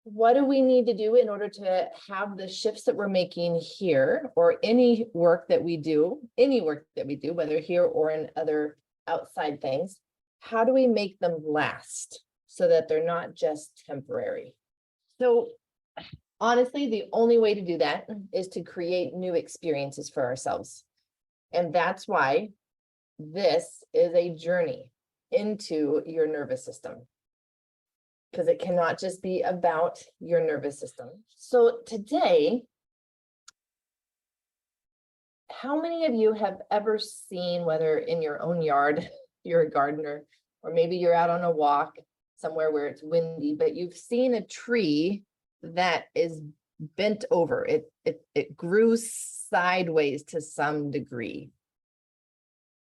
what do we need to do in order to have the shifts that we're making here, or any work that we do, whether here or in other outside things, how do we make them last so that they're not just temporary? So honestly, the only way to do that is to create new experiences for ourselves. And that's why this is a journey into your nervous system, because it cannot just be about your nervous system. So today, how many of you have ever seen, whether in your own yard, you're a gardener, or maybe you're out on a walk somewhere where it's windy, but you've seen a tree that is bent over, it grew sideways to some degree?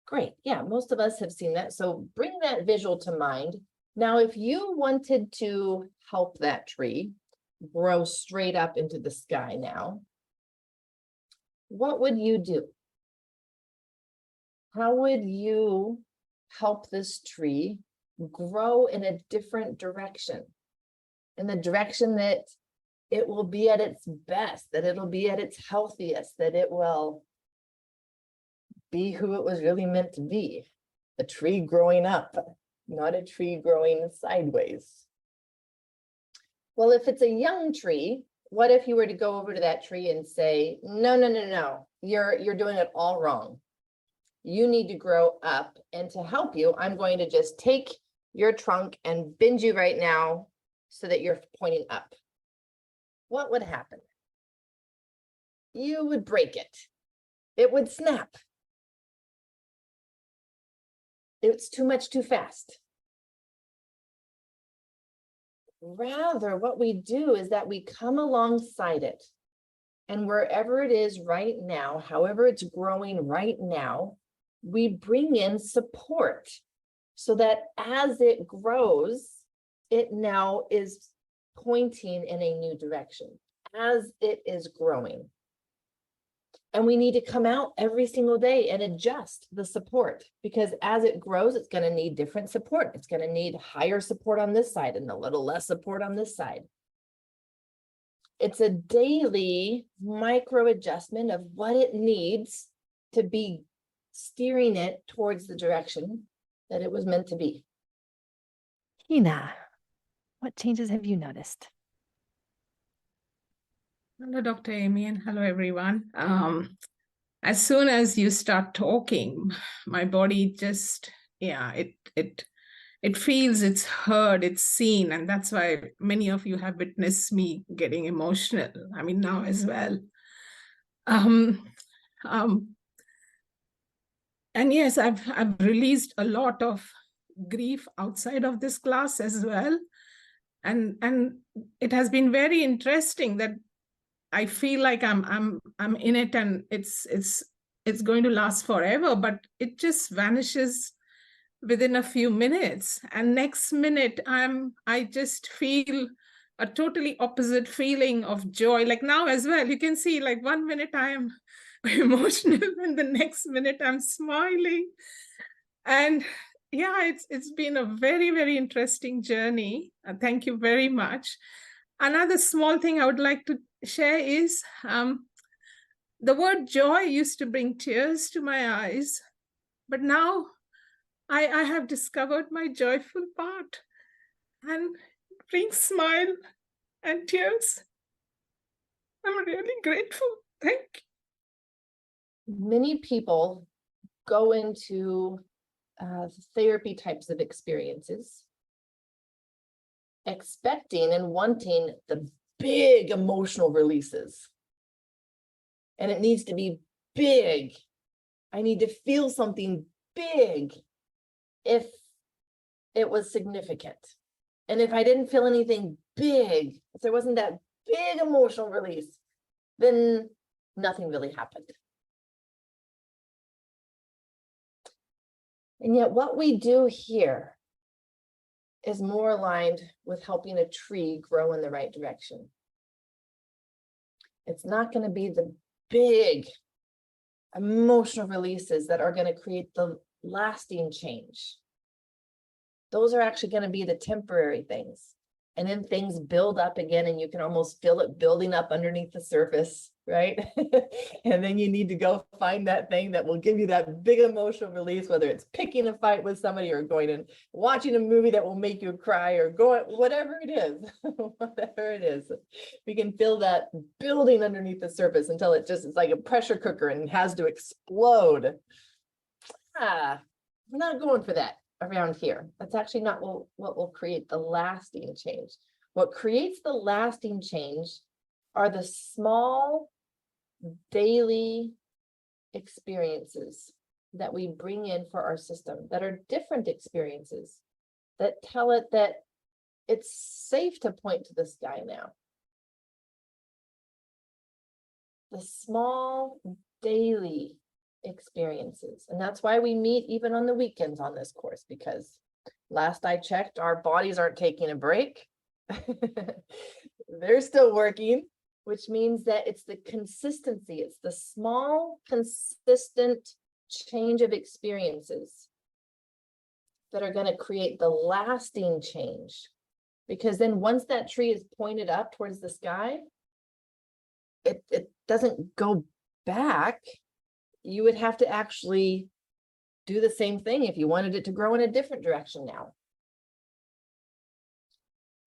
Great, yeah, most of us have seen that. So bring that visual to mind. Now, if you wanted to help that tree grow straight up into the sky now, what would you do? How would you help this tree grow in a different direction? In the direction that it will be at its best, that it'll be at its healthiest, that it will be who it was really meant to be, a tree growing up, not a tree growing sideways. Well, if it's a young tree, what if you were to go over to that tree and say, no, you're doing it all wrong. You need to grow up, and to help you, I'm going to just take your trunk and bend you right now so that you're pointing up. What would happen? You would break it. It would snap. It's too much too fast. Rather, what we do is that we come alongside it, and wherever it is right now, however it's growing right now, we bring in support so that as it grows, it now is pointing in a new direction as it is growing. And we need to come out every single day and adjust the support, because as it grows, it's going to need different support. It's going to need higher support on this side and a little less support on this side. It's a daily micro adjustment of what it needs to be steering it towards the direction that it was meant to be. Hina, what changes have you noticed? Hello, Dr. Aimie, and hello, everyone. As soon as you start talking, my body just, it feels, it's heard, it's seen, and that's why many of you have witnessed me getting emotional. I mean, now as well. And yes, I've released a lot of grief outside of this class as well, and it has been very interesting that I feel like I'm in it, and it's going to last forever, but it just vanishes within a few minutes, and next minute I just feel a totally opposite feeling of joy. Like now as well, you can see, like 1 minute I am emotional and the next minute I'm smiling. And yeah, it's been a very, very interesting journey. Thank you very much. Another small thing I would like to share is the word joy used to bring tears to my eyes, but now I have discovered my joyful part, and it brings smile and tears. I'm really grateful. Thank you. Many people go into therapy types of experiences expecting and wanting the big emotional releases. And it needs to be big. I need to feel something big if it was significant. And if I didn't feel anything big, if there wasn't that big emotional release, then nothing really happened. And yet what we do here is more aligned with helping a tree grow in the right direction. It's not going to be the big emotional releases that are going to create the lasting change. Those are actually going to be the temporary things. And then things build up again, and you can almost feel it building up underneath the surface, right? And then you need to go find that thing that will give you that big emotional release, whether it's picking a fight with somebody or going and watching a movie that will make you cry, or going, whatever it is, whatever it is. We can feel that building underneath the surface until it just is like a pressure cooker and has to explode. We're not going for that around here. That's actually not what will create the lasting change. What creates the lasting change are the small daily experiences that we bring in for our system, that are different experiences, that tell it that it's safe to point to the sky now. The small daily experiences. And that's why we meet even on the weekends on this course, because last I checked, our bodies aren't taking a break. They're still working, which means that it's the consistency, it's the small, consistent change of experiences that are going to create the lasting change. Because then once that tree is pointed up towards the sky, it doesn't go back. You would have to actually do the same thing if you wanted it to grow in a different direction now.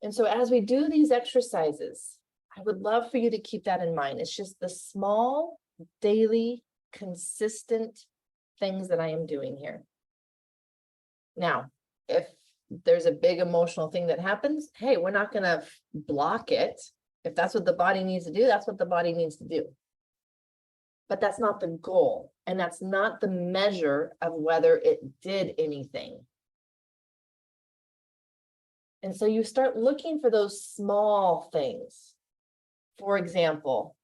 And so as we do these exercises, I would love for you to keep that in mind. It's just the small, daily, consistent things that I am doing here. Now, if there's a big emotional thing that happens, hey, we're not going to block it. If that's what the body needs to do, that's what the body needs to do. But that's not the goal, and that's not the measure of whether it did anything. And so you start looking for those small things. For example,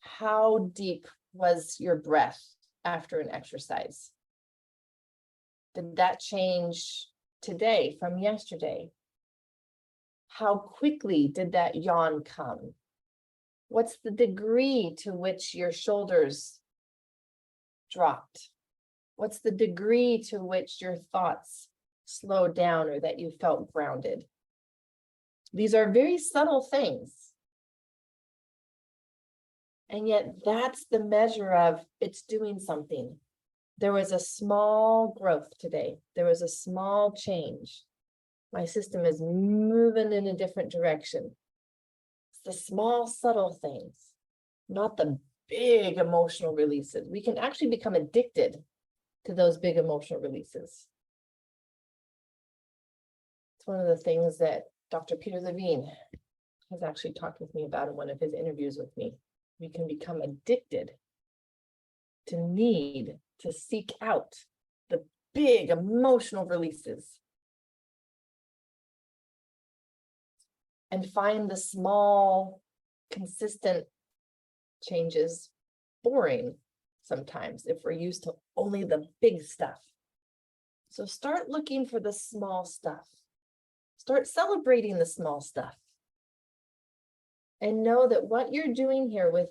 how deep was your breath after an exercise? Did that change today from yesterday? How quickly did that yawn come? What's the degree to which your shoulders dropped? What's the degree to which your thoughts slowed down or that you felt grounded? These are very subtle things. And yet that's the measure of it's doing something. There was a small growth today. There was a small change. My system is moving in a different direction. The small, subtle things, not the big emotional releases. We can actually become addicted to those big emotional releases. It's one of the things that Dr. Peter Levine has actually talked with me about in one of his interviews with me. We can become addicted to need to seek out the big emotional releases and find the small, consistent changes boring sometimes if we're used to only the big stuff. So start looking for the small stuff. Start celebrating the small stuff. And know that what you're doing here with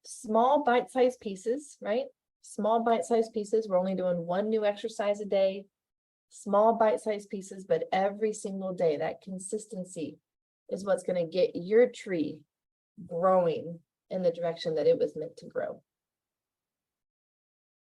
small bite-sized pieces, right? Small bite-sized pieces. We're only doing one new exercise a day. Small bite-sized pieces, but every single day, that consistency is what's going to get your tree growing in the direction that it was meant to grow.